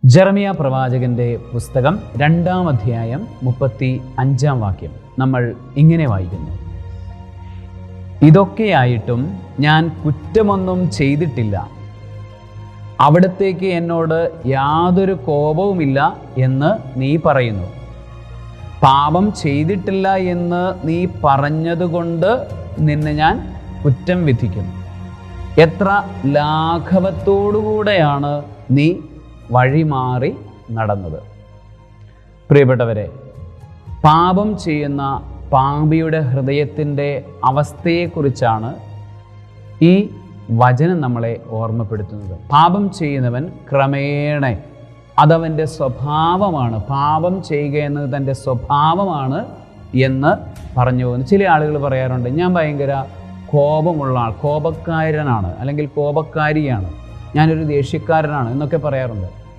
ജെറമിയ പ്രവാചകന്റെ പുസ്തകം 2-ാം അധ്യായം 35-ാം വാക്യം നമ്മൾ ഇങ്ങനെ വായിക്കുന്നു. ഇതൊക്കെയായിട്ടും ഞാൻ കുറ്റമൊന്നും ചെയ്തിട്ടില്ല, അവിടത്തേക്ക് എന്നോട് യാതൊരു കോപവുമില്ല എന്ന് നീ പറയുന്നു. പാപം ചെയ്തിട്ടില്ല എന്ന് നീ പറഞ്ഞതുകൊണ്ട് നിന്നെ ഞാൻ കുറ്റം വിധിക്കുന്നു. എത്ര ലാഘവത്തോടുകൂടെയാണ് നീ വഴിമാറി നടന്നത്. പ്രിയപ്പെട്ടവരെ, പാപം ചെയ്യുന്ന പാപിയുടെ ഹൃദയത്തിൻ്റെ അവസ്ഥയെക്കുറിച്ചാണ് ഈ വചനം നമ്മളെ ഓർമ്മപ്പെടുത്തുന്നത്. പാപം ചെയ്യുന്നവൻ ക്രമേണ അതവൻ്റെ സ്വഭാവമാണ്, പാപം ചെയ്യുക എന്നത് തൻ്റെ സ്വഭാവമാണ് എന്ന് പറഞ്ഞു പോകുന്നു. ചില ആളുകൾ പറയാറുണ്ട്, ഞാൻ ഭയങ്കര കോപമുള്ള കോപക്കാരനാണ്, അല്ലെങ്കിൽ കോപക്കാരിയാണ്, ഞാനൊരു ദേഷ്യക്കാരനാണ് എന്നൊക്കെ പറയാറുണ്ട്.